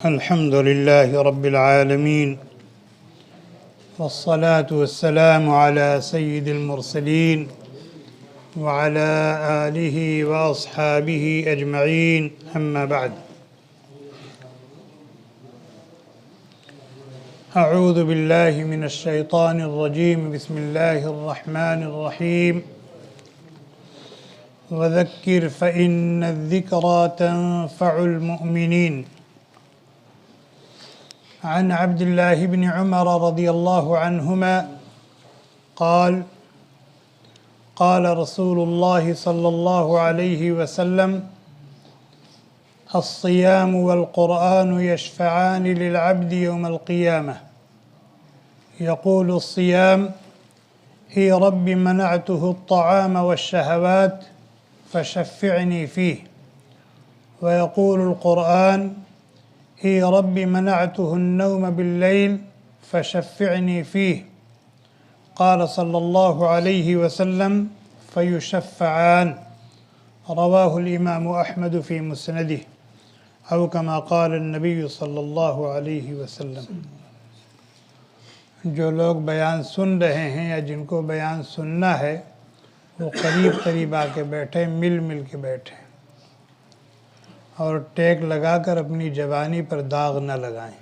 الحمد لله رب العالمين والصلاة والسلام على سيد المرسلين وعلى آله وأصحابه أجمعين أما بعد أعوذ بالله من الشيطان الرجيم بسم الله الرحمن الرحيم وذكر فإن الذكرى تنفع المؤمنين عن عبد الله بن عمر رضي الله عنهما قال قال رسول الله صلى الله عليه وسلم الصيام والقرآن يشفعان للعبد يوم القيامة يقول الصيام اي رب منعته الطعام والشهوات فشفعني فيه ويقول القرآن اي رب منعته النوم بالليل فشفعني فيه قال صلى الله عليه وسلم فيشفعان رواه الإمام أحمد في مسنده أو كما قال النبی صلی اللہ علیہ وسلم۔ جو لوگ بیان سن رہے ہیں یا جن کو بیان سننا ہے وہ قریب قریب آ کے بیٹھے، مل مل کے بیٹھے اور ٹیک لگا کر اپنی جوانی پر داغ نہ لگائیں۔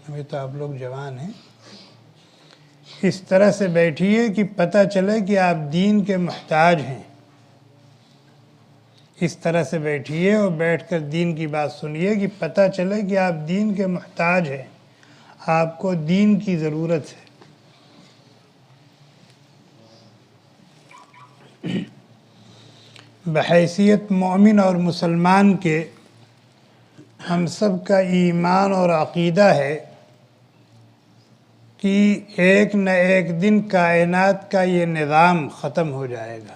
ابھی تو آپ لوگ جوان ہیں، اس طرح سے بیٹھیے کہ پتہ چلے کہ آپ دین کے محتاج ہیں۔ اس طرح سے بیٹھیے اور بیٹھ کر دین کی بات سنیے کہ پتہ چلے کہ آپ دین کے محتاج ہیں، آپ کو دین کی ضرورت ہے۔ بحیثیت مومن اور مسلمان کے ہم سب کا ایمان اور عقیدہ ہے کہ ایک نہ ایک دن کائنات کا یہ نظام ختم ہو جائے گا،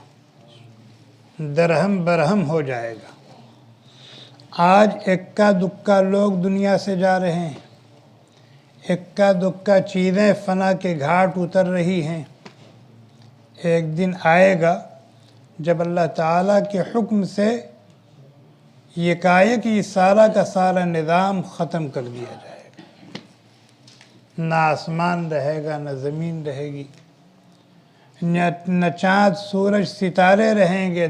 درہم برہم ہو جائے گا۔ آج اکا دکا لوگ دنیا سے جا رہے ہیں، اکا دکا چیزیں فنا کے گھاٹ اتر رہی ہیں۔ ایک دن آئے گا جب اللہ تعالیٰ کے حکم سے یکایک یہ سارا کا سارا نظام ختم کر دیا جائے گا۔ نہ آسمان رہے گا، نہ زمین رہے گی، نہ چاند سورج ستارے رہیں گے،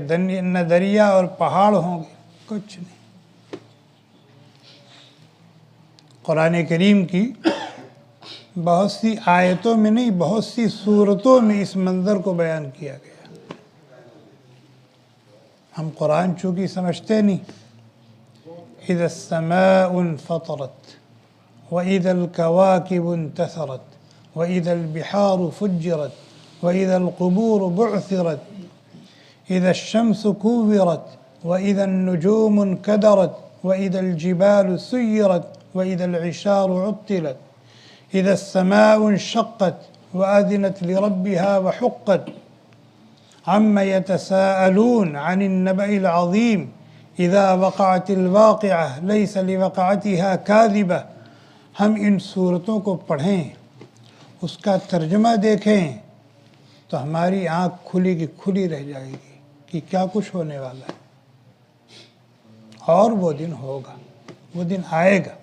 نہ دریا اور پہاڑ ہوں گے، کچھ نہیں۔ قرآن کریم کی بہت سی آیتوں میں نہیں، بہت سی صورتوں میں اس منظر کو بیان کیا گیا۔ ہم قرآن چونکہ سمجھتے نہیں۔ اذا السماء انفطرت واذا الكواكب انتثرت واذا البحار فجرت واذا القبور بعثرت اذا الشمس كورت واذا النجوم انكدرت واذا الجبال سيرت واذا العشار عطلت اذا السماء انشقت واذنت لربها وحقت عما يتساءلون عن النبأ العظيم اذا وقعت الواقعة ليس لوقعتها كاذبة۔ ہم ان صورتوں کو پڑھیں، اس کا ترجمہ دیکھیں تو ہماری آنکھ کھلی کی کھلی رہ جائے گی کہ کیا کچھ ہونے والا ہے۔ اور وہ دن ہوگا، وہ دن آئے گا۔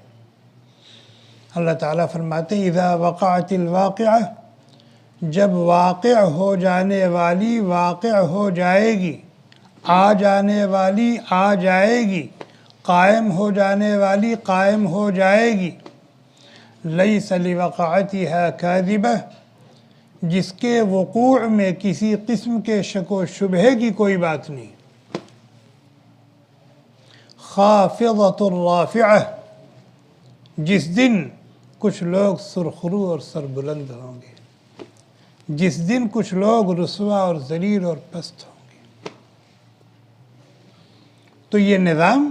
اللہ تعالیٰ فرماتے ہیں اذا وقعت الواقعة، جب واقع ہو جانے والی واقع ہو جائے گی، آ جانے والی آ جائے گی، قائم ہو جانے والی قائم ہو جائے گی۔ لیس لوقعتها کاذبہ، جس کے وقوع میں کسی قسم کے شک و شبہ کی کوئی بات نہیں۔ خافضۃ رافعہ، جس دن کچھ لوگ سرخرو اور سربلند ہوں گے، جس دن کچھ لوگ رسوا اور ذلیل اور پست ہوں گے۔ تو یہ نظام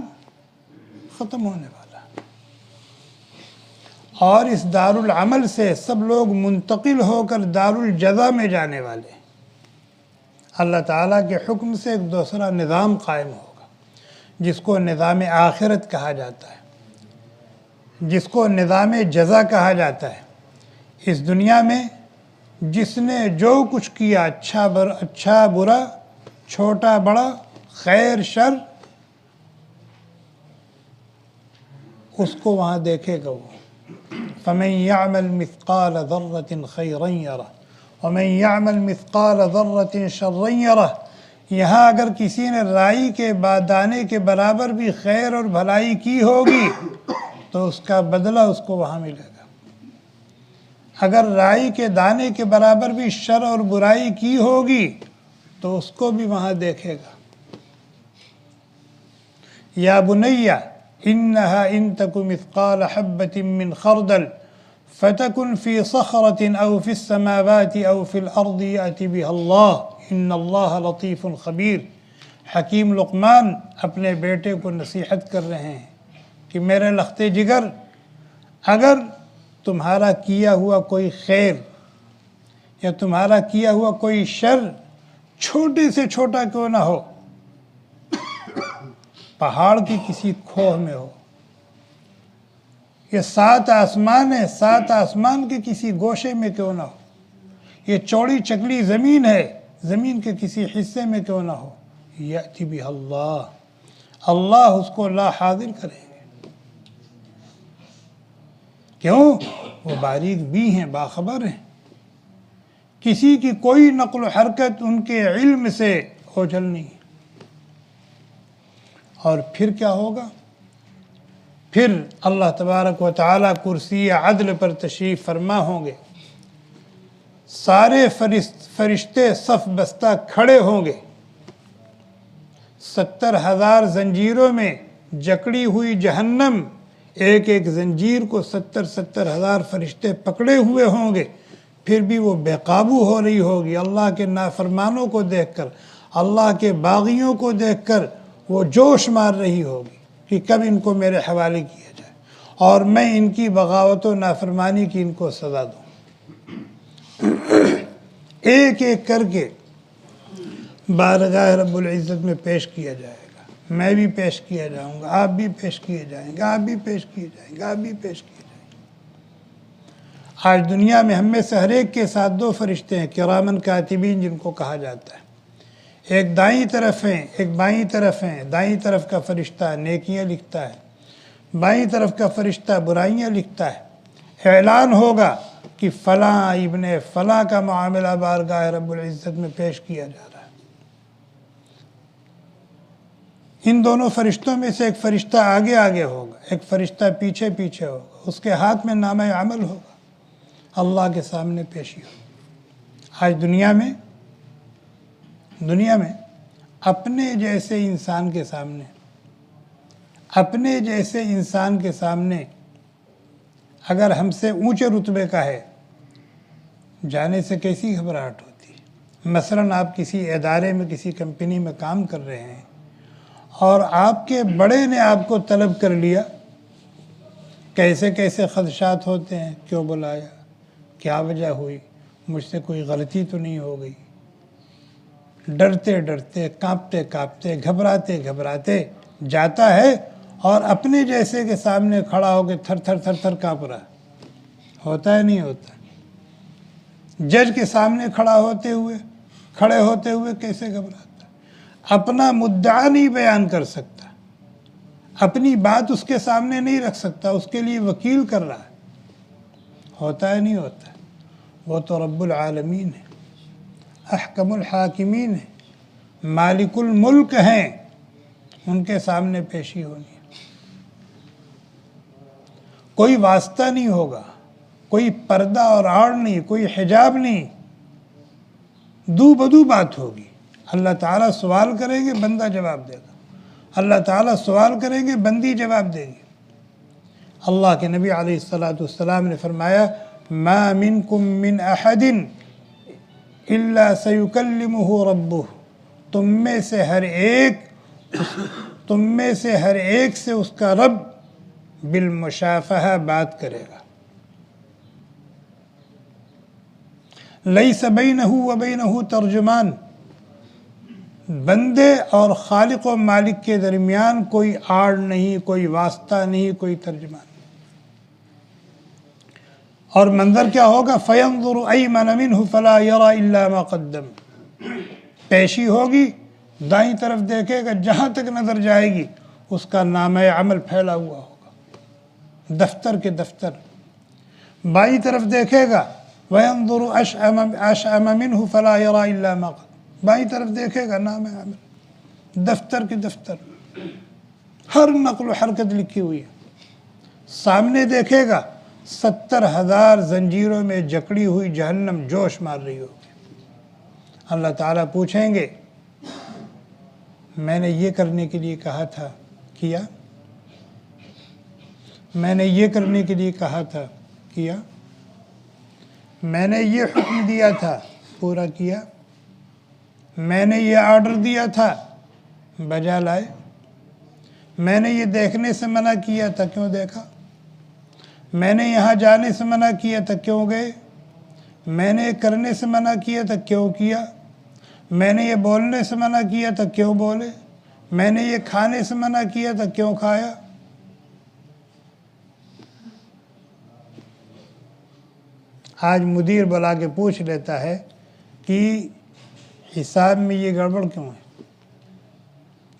ختم ہونے والا ہے اور اس دار العمل سے سب لوگ منتقل ہو کر دار الجزا میں جانے والے ہیں۔ اللہ تعالیٰ کے حکم سے ایک دوسرا نظام قائم ہوگا جس کو نظام آخرت کہا جاتا ہے، جس کو نظام جزا کہا جاتا ہے۔ اس دنیا میں جس نے جو کچھ کیا، اچھا برا، چھوٹا بڑا، خیر شر، اس کو وہاں دیکھے گا وہ. فَمَن يَعْمَلْ مِثْقَالَ ذَرَّةٍ خَيْرًا يَرَهُ وَمَن يَعْمَلْ مِثْقَالَ ذَرَّةٍ شَرًّا يَرَهُ. یہاں اگر کسی نے رائی کے دانے کے برابر بھی خیر اور بھلائی کی ہوگی تو اس کا بدلہ اس کو وہاں ملے گا. اگر رائی کے دانے کے برابر بھی شر اور برائی کی ہوگی تو اس کو بھی وہاں دیکھے گا. یا بنیہ انہا ان تک مثقال حبۃ من خردل فتکن فی صخرۃ او فی السماوات او فی الارض یأتی بها اللہ ان اللہ لطیف خبیر. حکیم لقمان اپنے بیٹے کو نصیحت کر رہے ہیں کہ میرے لخت جگر، اگر تمہارا کیا ہوا کوئی خیر یا تمہارا کیا ہوا کوئی شر چھوٹے سے چھوٹا کیوں نہ ہو، پہاڑ کی کسی کھوہ میں ہو، یہ 7 آسمان ہے، 7 آسمان کے کسی گوشے میں کیوں نہ ہو، یہ چوڑی چکلی زمین ہے، زمین کے کسی حصے میں کیوں نہ ہو، یأتی بہ اللہ، اللہ اس کو لا حاضر کریں گے. کیوں؟ وہ باریک بھی ہیں، باخبر ہیں. کسی کی کوئی نقل و حرکت ان کے علم سے اوجھل نہیں. اور پھر کیا ہوگا؟ پھر اللہ تبارک و تعالیٰ کرسی عدل پر تشریف فرما ہوں گے، سارے فرشتے صف بستہ کھڑے ہوں گے، 70,000 زنجیروں میں جکڑی ہوئی جہنم، ایک ایک زنجیر کو 70,000 فرشتے پکڑے ہوئے ہوں گے. پھر بھی وہ بے قابو ہو رہی ہوگی. اللہ کے نافرمانوں کو دیکھ کر، اللہ کے باغیوں کو دیکھ کر وہ جوش مار رہی ہوگی کہ کب ان کو میرے حوالے کیا جائے اور میں ان کی بغاوت و نافرمانی کی ان کو سزا دوں. ایک ایک کر کے بارگاہ رب العزت میں پیش کیا جائے گا. میں بھی پیش کیا جاؤں گا، آپ بھی پیش کیے جائیں گے، آپ بھی پیش کیے جائیں گے، آپ بھی پیش کیے جائیں گے. آج دنیا میں ہم میں سے ہر ایک کے ساتھ 2 فرشتے ہیں، کرامن کاتبین جن کو کہا جاتا ہے. ایک دائیں طرف ہیں، ایک بائیں طرف ہیں. دائیں طرف کا فرشتہ نیکیاں لکھتا ہے، بائیں طرف کا فرشتہ برائیاں لکھتا ہے. اعلان ہوگا کہ فلاں ابن فلاں کا معاملہ بارگاہ رب العزت میں پیش کیا جا رہا ہے. ان دونوں فرشتوں میں سے ایک فرشتہ آگے آگے ہوگا، ایک فرشتہ پیچھے پیچھے ہوگا. اس کے ہاتھ میں نامہ عمل ہوگا، اللہ کے سامنے پیشی ہوگی. آج دنیا میں اپنے جیسے انسان کے سامنے اگر ہم سے اونچے رتبے کا ہے، جانے سے کیسی گھبراہٹ ہوتی ہے. مثلاً آپ کسی ادارے میں، کسی کمپنی میں کام کر رہے ہیں اور آپ کے بڑے نے آپ کو طلب کر لیا، کیسے کیسے خدشات ہوتے ہیں. کیوں بلایا، کیا وجہ ہوئی، مجھ سے کوئی غلطی تو نہیں ہو گئی. ڈرتے ڈرتے، کانپتے کانپتے، گھبراتے گھبراتے جاتا ہے اور اپنے جیسے کے سامنے کھڑا ہو کے تھر تھر تھر تھر کانپ رہا. ہوتا ہے نہیں ہوتا؟ جج کے سامنے کھڑے ہوتے ہوئے کیسے گھبراتا. اپنا مدعا نہیں بیان کر سکتا، اپنی بات اس کے سامنے نہیں رکھ سکتا، اس کے لیے وکیل کر رہا ہے. ہوتا ہے نہیں ہوتا؟ وہ تو رب العالمین ہے، احکم الحاکمین ہے، مالک الملک ہیں، ان کے سامنے پیشی ہونی ہے. کوئی واسطہ نہیں ہوگا، کوئی پردہ اور آڑ نہیں، کوئی حجاب نہیں، دو بدو بات ہوگی. اللہ تعالیٰ سوال کریں گے، بندہ جواب دے گا. اللہ تعالیٰ سوال کریں گے، بندی جواب دے گی. اللہ کے نبی علیہ السلام نے فرمایا ما منکم من احد الا سیکلمہ ربہ. تم میں سے ہر ایک سے اس کا رب بالمشافہہ بات کرے گا. لیس بینہ و بینہ ترجمان. بندے اور خالق و مالک کے درمیان کوئی آڑ نہیں، کوئی واسطہ نہیں، کوئی ترجمان نہیں. اور منظر کیا ہوگا؟ فَيَنظُرُ أَيْمَنَ مِنْهُ فَلَا يَرَى إِلَّا مَا قَدَّمَ. پیشی ہوگی، دائیں طرف دیکھے گا، جہاں تک نظر جائے گی اس کا نامہ عمل پھیلا ہوا ہوگا. دفتر کے دفتر. بائیں طرف دیکھے گا وَيَنظُرُ أَشْأَمَ مِنْهُ فَلَا يَرَى إِلَّا مَا قَدَّمَ. بائیں طرف دیکھے گا نام عمل، دفتر کے دفتر، ہر نقل و حرکت لکھی ہوئی ہے. سامنے دیکھے گا 70,000 زنجیروں میں جکڑی ہوئی جہنم جوش مار رہی ہوگی. اللہ تعالیٰ پوچھیں گے میں نے یہ کرنے کے لیے کہا تھا کیا؟ میں نے یہ کرنے کے لیے کہا تھا کیا؟ میں نے یہ حکم دیا تھا پورا کیا؟ میں نے یہ آرڈر دیا تھا بجا لائے؟ میں نے یہ دیکھنے سے منع کیا تھا کیوں دیکھا؟ میں نے یہاں جانے سے منع کیا تھا کیوں گئے؟ میں نے یہ کرنے سے منع کیا تھا کیوں کیا؟ میں نے یہ بولنے سے منع کیا تھا کیوں بولے؟ میں نے یہ کھانے سے منع کیا تھا کیوں کھایا؟ آج مدیر بلا کے پوچھ لیتا ہے کہ حساب میں یہ گڑبڑ کیوں ہے؟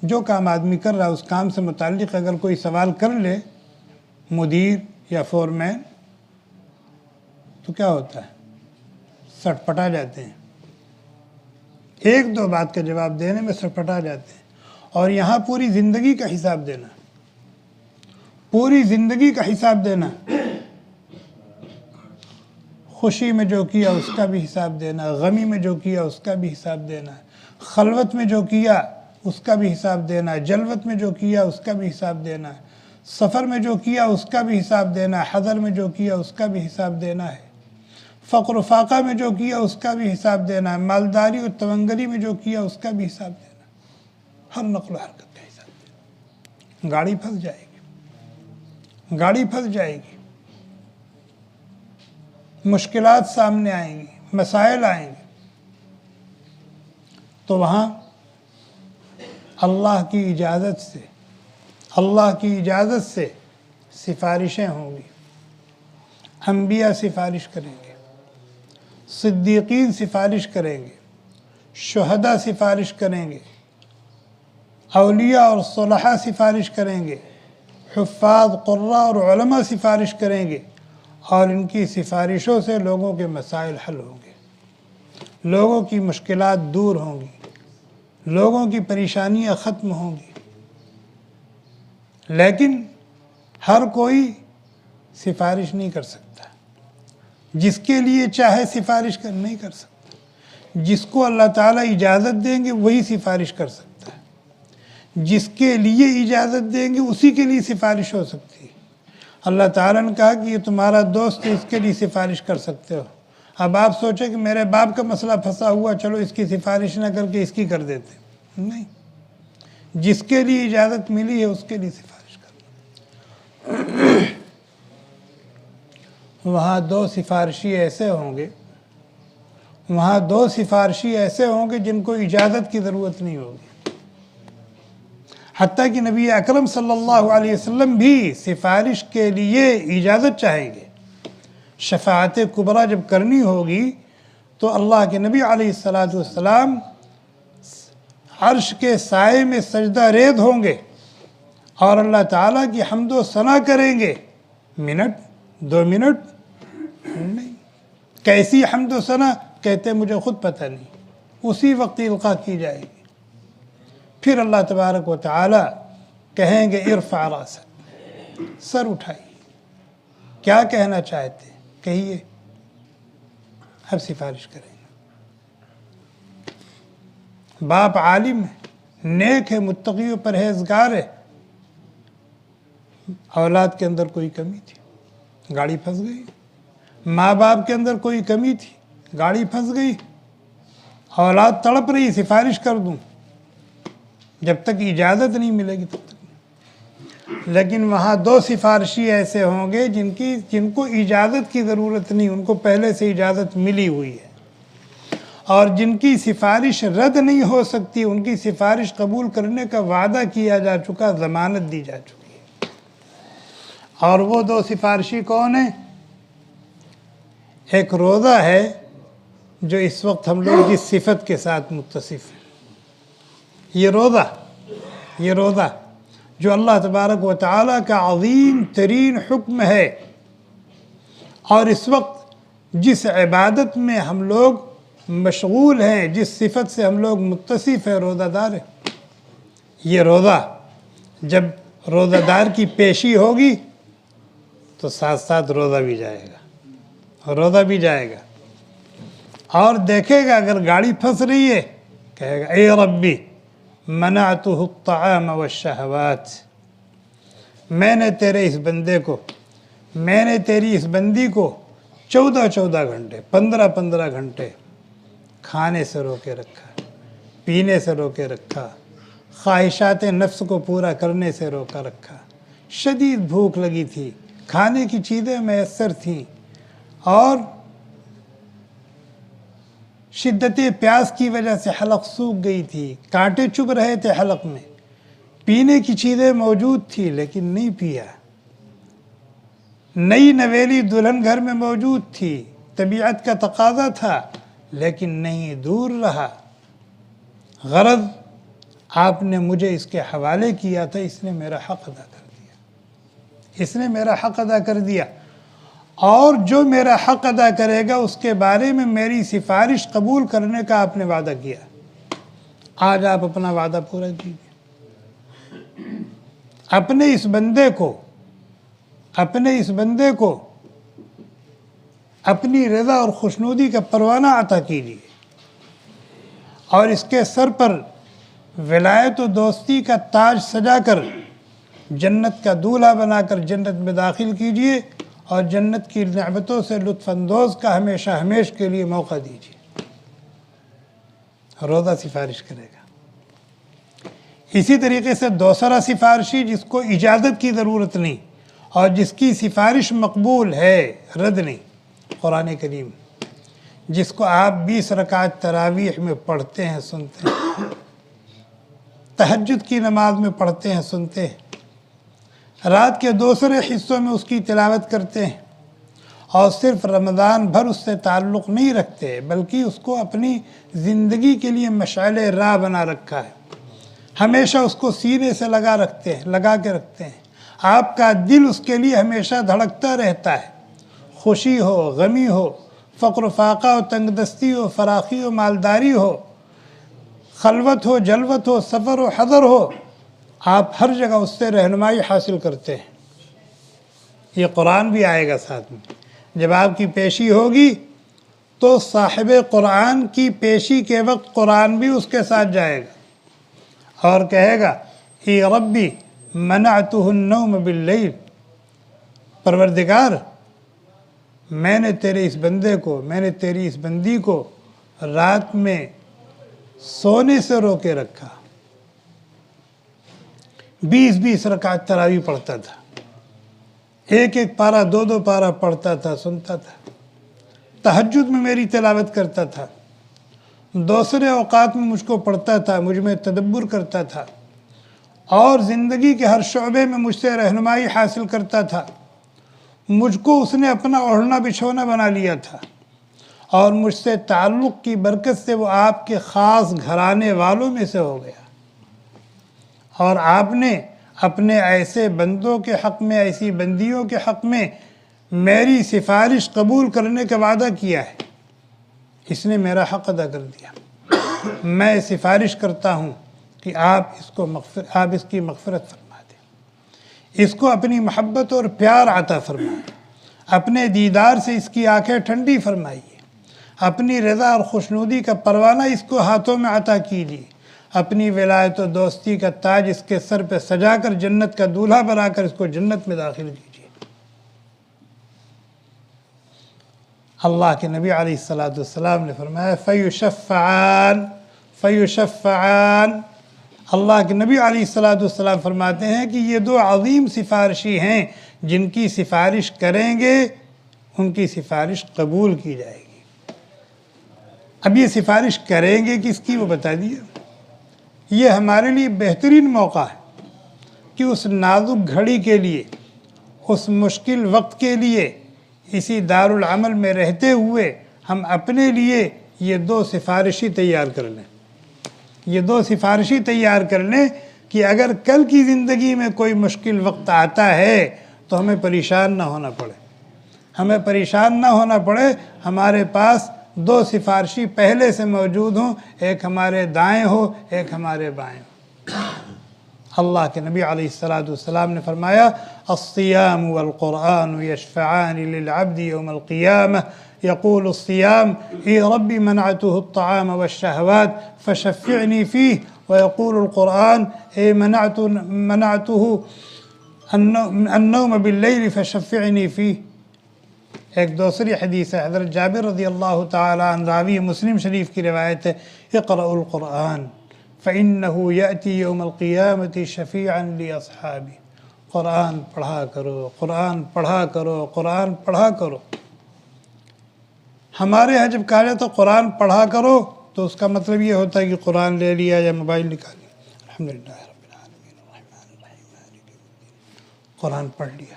جو کام آدمی کر رہا ہے اس کام سے متعلق اگر کوئی سوال کر لے مدیر یا فورمین تو کیا ہوتا ہے؟ سٹ پٹا جاتے ہیں. ایک دو بات کا جواب دینے میں سٹ پٹا جاتے ہیں. اور یہاں پوری زندگی کا حساب دینا، پوری زندگی کا حساب دینا. خوشی میں جو کیا اس کا بھی حساب دینا، غمی میں جو کیا اس کا بھی حساب دینا، خلوت میں جو کیا اس کا بھی حساب دینا، جلوت میں جو کیا اس کا بھی حساب دینا، سفر میں جو کیا اس کا بھی حساب دینا، حضر میں جو کیا اس کا بھی حساب دینا ہے، فقر و فاقہ میں جو کیا اس کا بھی حساب دینا ہے، مالداری اور تونگری میں جو کیا اس کا بھی حساب دینا، ہر نقل و حرکت کا حساب دینا. گاڑی پھنس جائے گی، گاڑی پھنس جائے گی، مشکلات سامنے آئیں گی، مسائل آئیں گے، تو وہاں اللہ کی اجازت سے، اللہ کی اجازت سے سفارشیں ہوں گی. انبیاء سفارش کریں گے، صدیقین سفارش کریں گے، شہداء سفارش کریں گے، اولیاء اور صلحاء سفارش کریں گے، حفاظ، قراء اور علماء سفارش کریں گے، اور ان کی سفارشوں سے لوگوں کے مسائل حل ہوں گے، لوگوں کی مشکلات دور ہوں گی، لوگوں کی پریشانیاں ختم ہوں گی. لیکن ہر کوئی سفارش نہیں کر سکتا. جس کے لیے چاہے سفارش نہیں کر سکتا. جس کو اللہ تعالیٰ اجازت دیں گے وہی سفارش کر سکتا ہے. جس کے لیے اجازت دیں گے اسی کے لیے سفارش ہو سکتی ہے. اللہ تعالیٰ نے کہا کہ یہ تمہارا دوست ہے، اس کے لیے سفارش کر سکتے ہو. اب آپ سوچیں کہ میرے باپ کا مسئلہ پھنسا ہوا، چلو اس کی سفارش نہ کر کے اس کی کر دیتے. نہیں، جس کے لیے اجازت ملی ہے اس کے لیے سفارش کرنا. وہاں دو سفارشی ایسے ہوں گے، وہاں دو سفارشی ایسے ہوں گے جن کو اجازت کی ضرورت نہیں ہوگی. حتیٰ کہ نبی اکرم صلی اللہ علیہ وسلم بھی سفارش کے لیے اجازت چاہیں گے. شفاعت کبریٰ جب کرنی ہوگی تو اللہ کے نبی علیہ السلام عرش کے سائے میں سجدہ ریز ہوں گے اور اللہ تعالیٰ کی حمد و ثنا کریں گے. منٹ، 2 منٹ نہیں. کیسی حمد و ثنا؟ کہتے مجھے خود پتہ نہیں. اسی وقت القاء کی جائے گی. پھر اللہ تبارک و تعالی کہیں گے ارفع راسک، سر اٹھائیے. کیا کہنا چاہتے ہیں کہیے. اب سفارش کریں گے. باپ عالم ہے، نیک ہے، متقی و پرہیزگار ہے، اولاد کے اندر کوئی کمی تھی، گاڑی پھنس گئی. ماں باپ کے اندر کوئی کمی تھی، گاڑی پھنس گئی. اولاد تڑپ رہی، سفارش کر دوں، جب تک اجازت نہیں ملے گی تب تک نہیں. لیکن وہاں دو سفارشی ایسے ہوں گے جن کو اجازت کی ضرورت نہیں، ان کو پہلے سے اجازت ملی ہوئی ہے، اور جن کی سفارش رد نہیں ہو سکتی. ان کی سفارش قبول کرنے کا وعدہ کیا جا چکا، ضمانت دی جا چکی ہے. اور وہ دو سفارشی کون ہیں؟ ایک روضہ ہے جو اس وقت ہم لوگ جس صفت کے ساتھ متصف ہیں. یہ روضہ جو اللہ تبارک و تعالیٰ کا عظیم ترین حکم ہے، اور اس وقت جس عبادت میں ہم لوگ مشغول ہیں، جس صفت سے ہم لوگ متصف ہیں، روزہ دار ہے۔ یہ روزہ جب روزہ دار کی پیشی ہوگی تو ساتھ ساتھ روزہ بھی جائے گا، روزہ بھی جائے گا، اور دیکھے گا اگر گاڑی پھنس رہی ہے کہے گا اے ربی منعتہ الطعام والشہوات، میں نے تیرے اس بندے کو، میں نے تیری اس بندی کو 14 گھنٹے 15 گھنٹے کھانے سے روکے رکھا، پینے سے روکے رکھا، خواہشات نفس کو پورا کرنے سے روکا رکھا، شدید بھوک لگی تھی، کھانے کی چیزیں میسر تھیں، اور شدت پیاس کی وجہ سے حلق سوکھ گئی تھی، کانٹے چبھ رہے تھے حلق میں، پینے کی چیزیں موجود تھی لیکن نہیں پیا، نئی نویلی دلہن گھر میں موجود تھی، طبیعت کا تقاضا تھا لیکن نہیں، دور رہا۔ غرض آپ نے مجھے اس کے حوالے کیا تھا، اس نے میرا حق ادا کر دیا، اس نے میرا حق ادا کر دیا، اور جو میرا حق ادا کرے گا اس کے بارے میں میری سفارش قبول کرنے کا آپ نے وعدہ کیا، آج آپ اپنا وعدہ پورا کیجیے۔ اپنے اس بندے کو اپنی رضا اور خوشنودی کا پروانہ عطا کیجیے، اور اس کے سر پر ولایت و دوستی کا تاج سجا کر جنت کا دولہا بنا کر جنت میں داخل کیجیے، اور جنت کی نعمتوں سے لطف اندوز کا ہمیشہ ہمیش کے لیے موقع دیجیے۔ روزہ سفارش کرے گا۔ اسی طریقے سے دوسرا سفارشی جس کو اجازت کی ضرورت نہیں اور جس کی سفارش مقبول ہے، رد نہیں، قرآن کریم، جس کو آپ 20 رکعت تراویح میں پڑھتے ہیں، سنتے ہیں، تہجد کی نماز میں پڑھتے ہیں، سنتے ہیں، رات کے دوسرے حصوں میں اس کی تلاوت کرتے ہیں، اور صرف رمضان بھر اس سے تعلق نہیں رکھتے بلکہ اس کو اپنی زندگی کے لیے مشعل راہ بنا رکھا ہے، ہمیشہ اس کو سینے سے لگا کے رکھتے ہیں، آپ کا دل اس کے لیے ہمیشہ دھڑکتا رہتا ہے، خوشی ہو، غمی ہو، فقر و فاقہ ہو، تنگ دستی ہو، فراخی ہو، مالداری ہو، خلوت ہو، جلوت ہو، سفر و حضر ہو، آپ ہر جگہ اس سے رہنمائی حاصل کرتے ہیں۔ یہ قرآن بھی آئے گا ساتھ میں، جب آپ کی پیشی ہوگی تو صاحب قرآن کی پیشی کے وقت قرآن بھی اس کے ساتھ جائے گا اور کہے گا اے ربی منعتہ النوم باللیل، پروردگار میں نے تیرے اس بندے کو، میں نے تیری اس بندی کو رات میں سونے سے روکے رکھا۔ 20 رکعت تراویح پڑھتا تھا، ایک پارہ 2 پارہ پڑھتا تھا، سنتا تھا، تہجد میں میری تلاوت کرتا تھا، دوسرے اوقات میں مجھ کو پڑھتا تھا، مجھ میں تدبر کرتا تھا، اور زندگی کے ہر شعبے میں مجھ سے رہنمائی حاصل کرتا تھا۔ مجھ کو اس نے اپنا اوڑھنا بچھونا بنا لیا تھا، اور مجھ سے تعلق کی برکت سے وہ آپ کے خاص گھرانے والوں میں سے ہو گیا، اور آپ نے اپنے ایسے بندوں کے حق میں، ایسی بندیوں کے حق میں میری سفارش قبول کرنے کا وعدہ کیا ہے، اس نے میرا حق ادا کر دیا۔ میں سفارش کرتا ہوں کہ آپ اس کی مغفرت فرما دیں، اس کو اپنی محبت اور پیار عطا فرمائیں، اپنے دیدار سے اس کی آنکھیں ٹھنڈی فرمائیے، اپنی رضا اور خوشنودی کا پروانہ اس کو ہاتھوں میں عطا کیجیے، اپنی ولایت و دوستی کا تاج اس کے سر پہ سجا کر جنت کا دولہا بنا کر اس کو جنت میں داخل کیجیے۔ اللہ کے نبی علیہ السلام نے فرمایا فیشفعان، اللہ کے نبی علیہ السلام فرماتے ہیں کہ یہ 2 عظیم سفارشی ہیں، جن کی سفارش کریں گے ان کی سفارش قبول کی جائے گی۔ اب یہ سفارش کریں گے کس کی، وہ بتا دیا۔ یہ ہمارے لیے بہترین موقع ہے کہ اس نازک گھڑی کے لیے، اس مشکل وقت کے لیے، اسی دارالعمل میں رہتے ہوئے ہم اپنے لیے یہ 2 سفارشی تیار کر لیں، یہ 2 سفارشی تیار کر لیں کہ اگر کل کی زندگی میں کوئی مشکل وقت آتا ہے تو ہمیں پریشان نہ ہونا پڑے. ہمیں پریشان نہ ہونا پڑے. ہمارے پاس دو سفارشی پہلے سے موجود ہوں، ایک ہمارے دائیں ہو، ایک ہمارے بائیں ہو. اللہ کے نبی علیہ السلام نے فرمایا الصیام والقرآن یشفعان للعبد یوم القیامہ. يقول الصيام اے ربی منعته الطعام والشہوات فشفعنی فیہ. ويقول القرآن اے منعته النوم باللیل فشفعنی فیہ. ایک دوسری حدیث ہے، حضرت جابر رضی اللہ تعالی عنہ راوی مسلم شریف کی روایت ہے، اقرأوا القرآن فإنه يأتي يوم القيامة شفيعا لأصحابه. قرآن پڑھا کرو، قرآن پڑھا کرو، قرآن پڑھا کرو. ہمارے یہاں جب کہا جاتا قرآن پڑھا کرو تو اس کا مطلب یہ ہوتا ہے کہ قرآن لے لیا یا موبائل نکال لیا. الحمدللہ رب العالمین الرحمن الرحیم مالک یوم الدین. قرآن پڑھ لیا،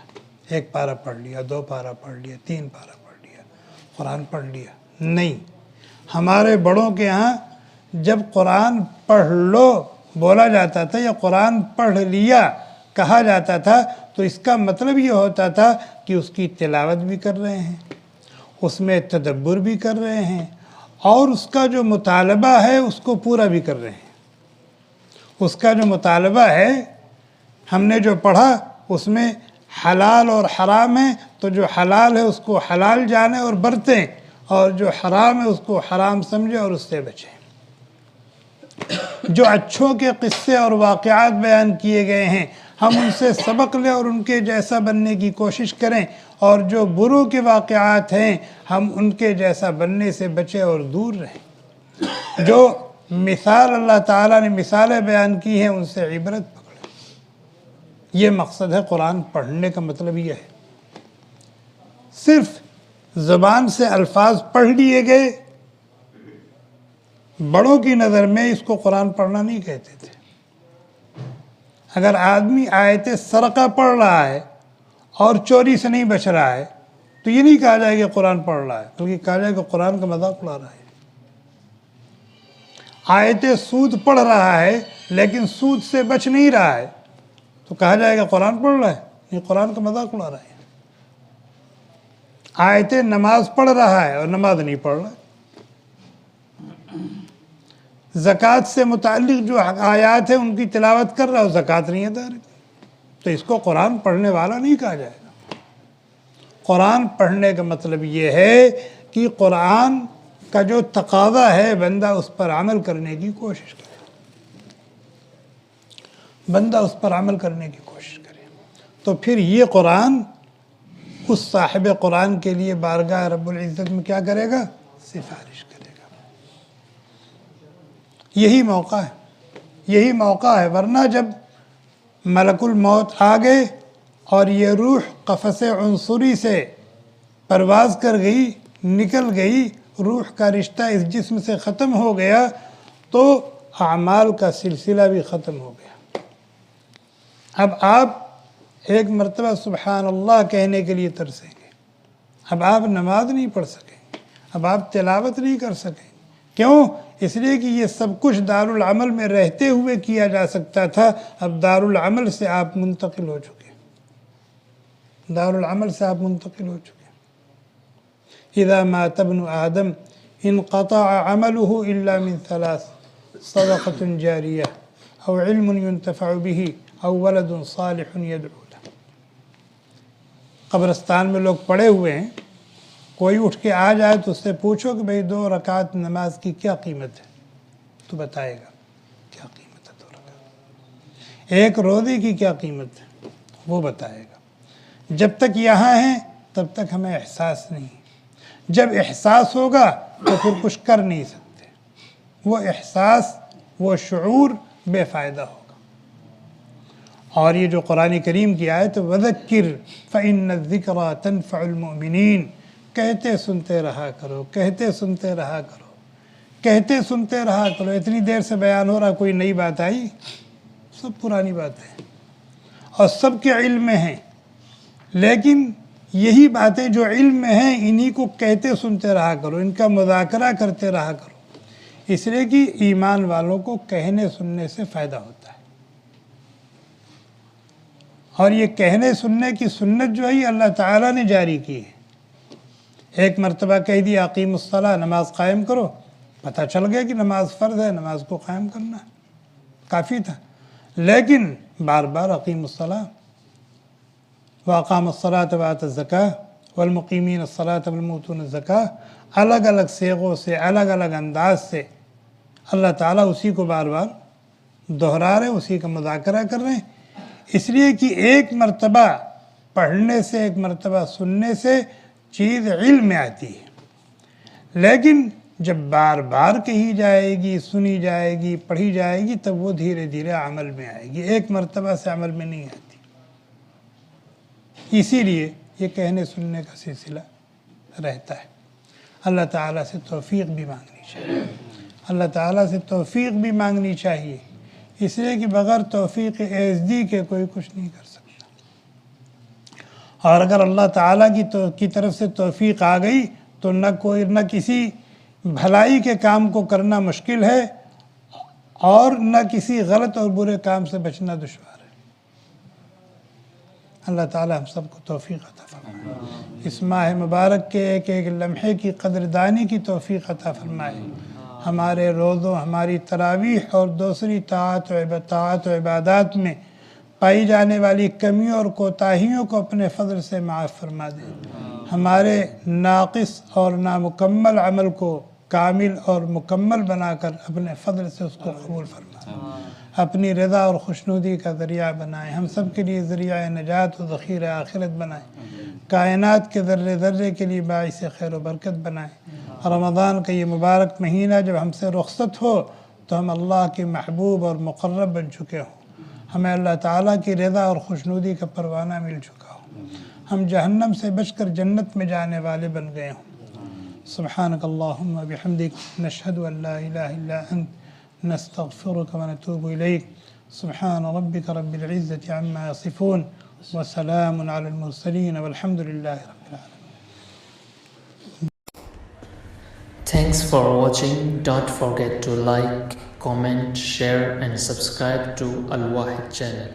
ایک پارہ پڑھ لیا، دو پارہ پڑھ لیا، تین پارہ پڑھ لیا، قرآن پڑھ لیا. نہیں، ہمارے بڑوں کے ہاں جب قرآن پڑھ لو بولا جاتا تھا یا قرآن پڑھ لیا کہا جاتا تھا تو اس کا مطلب یہ ہوتا تھا کہ اس کی تلاوت بھی کر رہے ہیں، اس میں تدبر بھی کر رہے ہیں، اور اس کا جو مطالبہ ہے اس کو پورا بھی کر رہے ہیں. اس کا جو مطالبہ ہے، ہم نے جو پڑھا اس میں حلال اور حرام ہے، تو جو حلال ہے اس کو حلال جانے اور برتیں، اور جو حرام ہے اس کو حرام سمجھے اور اس سے بچیں. جو اچھوں کے قصے اور واقعات بیان کیے گئے ہیں ہم ان سے سبق لیں اور ان کے جیسا بننے کی کوشش کریں، اور جو بروں کے واقعات ہیں ہم ان کے جیسا بننے سے بچیں اور دور رہیں. جو مثال اللہ تعالیٰ نے مثالیں بیان کی ہیں ان سے عبرت پکڑیں. یہ مقصد ہے قرآن پڑھنے کا مطلب یہ ہے. صرف زبان سے الفاظ پڑھ لیے گئے، بڑوں کی نظر میں اس کو قرآن پڑھنا نہیں کہتے تھے. اگر آدمی آیت سرقہ پڑھ رہا ہے اور چوری سے نہیں بچ رہا ہے تو یہ نہیں کہا جائے کہ قرآن پڑھ رہا ہے، بلکہ کہا جائے کہ قرآن کا مذاق اڑا رہا ہے. آیت سود پڑھ رہا ہے لیکن سود سے بچ نہیں رہا ہے تو کہا جائے گا قرآن پڑھ رہا ہے، نہیں، قرآن کا مذاق اڑا رہا ہے. آیت نماز پڑھ رہا ہے اور نماز نہیں پڑھ رہا ہے. زکوٰۃ سے متعلق جو آیات ہیں ان کی تلاوت کر رہا ہے، زکوٰۃ نہیں ادا کرتا، تو اس کو قرآن پڑھنے والا نہیں کہا جائے گا. قرآن پڑھنے کا مطلب یہ ہے کہ قرآن کا جو تقاضا ہے بندہ اس پر عمل کرنے کی کوشش کرے. بندہ اس پر عمل کرنے کی کوشش کرے تو پھر یہ قرآن اس صاحب قرآن کے لیے بارگاہ رب العزت میں کیا کرے گا؟ سفارش کرے گا. یہی موقع ہے، یہی موقع ہے. ورنہ جب ملک الموت آ گئے اور یہ روح قفس عنصری سے پرواز کر گئی، نکل گئی، روح کا رشتہ اس جسم سے ختم ہو گیا تو اعمال کا سلسلہ بھی ختم ہو گیا. اب آپ ایک مرتبہ سبحان اللہ کہنے کے لیے ترسیں گے. اب آپ نماز نہیں پڑھ سکیں، اب آپ تلاوت نہیں کر سکیں. کیوں؟ اس لیے کہ یہ سب کچھ دارالعمل میں رہتے ہوئے کیا جا سکتا تھا. اب دارالعمل سے آپ منتقل ہو چکے، دارالعمل سے آپ منتقل ہو چکے. اذا مات ابن آدم انقطع عمله الا من ثلاث صدقة جاریہ او علم ينتفع به او ولد صالح يدعو له. قبرستان میں لوگ پڑے ہوئے ہیں، کوئی اٹھ کے آ جائے تو اس سے پوچھو کہ بھئی 2 رکعت نماز کی کیا قیمت ہے، تو بتائے گا کیا قیمت ہے 2 رکعت. ایک روزے کی کیا قیمت ہے وہ بتائے گا. جب تک یہاں ہیں تب تک ہمیں احساس نہیں. جب احساس ہوگا تو پھر کچھ کر نہیں سکتے. وہ احساس، وہ شعور بے فائدہ ہوگا. اور یہ جو قرآن کریم کی آیت وَذَكِّرْ فَإِنَّ الذِّكْرَى تَنْفَعُ الْمُؤْمِنِينَ، کہتے سنتے رہا کرو، کہتے سنتے رہا کرو، کہتے سنتے رہا کرو. اتنی دیر سے بیان ہو رہا، کوئی نئی بات آئی؟ سب پرانی باتیں اور سب کے علم میں ہیں، لیکن یہی باتیں جو علم میں ہیں انہی کو کہتے سنتے رہا کرو، ان کا مذاکرہ کرتے رہا کرو. اس لیے کہ ایمان والوں کو کہنے سننے سے فائدہ ہوتا ہے. اور یہ کہنے سننے کی سنت جو ہے یہ اللہ تعالیٰ نے جاری کی ہے. ایک مرتبہ کہہ دیا اقیم الصلاۃ، نماز قائم کرو، پتہ چل گیا کہ نماز فرض ہے، نماز کو قائم کرنا کافی تھا. لیکن بار بار اقیم الصلاۃ واقام الصلاۃ وآت الزکاۃ والمقیمین الصلاۃ والمؤتون الزکاۃ، الگ الگ صیغوں سے، الگ الگ انداز سے اللہ تعالیٰ اسی کو بار بار دہرا رہے، اسی کا مذاکرہ کر رہے ہیں. اس لیے کہ ایک مرتبہ پڑھنے سے، ایک مرتبہ سننے سے چیز علم میں آتی ہے، لیکن جب بار بار کہی جائے گی، سنی جائے گی، پڑھی جائے گی، تب وہ دھیرے دھیرے عمل میں آئے گی. ایک مرتبہ سے عمل میں نہیں آتی. اسی لیے یہ کہنے سننے کا سلسلہ رہتا ہے. اللہ تعالیٰ سے توفیق بھی مانگنی چاہیے، اللہ تعالیٰ سے توفیق بھی مانگنی چاہیے، اس لیے کہ بغیر توفیق ایزدی کے کوئی کچھ نہیں کر سکتا. اور اگر اللہ تعالیٰ کی طرف سے توفیق آ گئی تو نہ کسی بھلائی کے کام کو کرنا مشکل ہے، اور نہ کسی غلط اور برے کام سے بچنا دشوار ہے. اللہ تعالیٰ ہم سب کو توفیق عطا فرمائے. اس ماہ مبارک کے ایک ایک لمحے کی قدردانی کی توفیق عطا فرمائے. ہمارے روزوں، ہماری تراویح اور دوسری طاعت و عبادات میں پائی جانے والی کمیوں اور کوتاہیوں کو اپنے فضل سے معاف فرما دے. ہمارے ناقص اور نامکمل عمل کو کامل اور مکمل بنا کر اپنے فضل سے اس کو قبول فرما، اپنی رضا اور خوشنودی کا ذریعہ بنائے. ہم سب کے لیے ذریعہ نجات و ذخیرہ آخرت بنائے. کائنات کے ذرے ذرے کے لیے باعث خیر و برکت بنائے. رمضان کا یہ مبارک مہینہ جب ہم سے رخصت ہو تو ہم اللہ کے محبوب اور مقرب بن چکے ہوں، ہمیں اللہ تعالیٰ کی رضا اور خوشنودی کا پروانہ مل چکا ہو، ہم جہنم سے بچ کر جنت میں جانے والے بن گئے ہوں. سبحانک اللہم بحمدک، نشہد ان لا الہ الا انت، نستغفرک ونتوب الیک. سبحان ربک رب العزة عما یصفون وسلام علی المرسلین والحمد للہ رب العالمین. Thanks for watching. Don't forget to like, comment, share and subscribe to Al Wahid channel.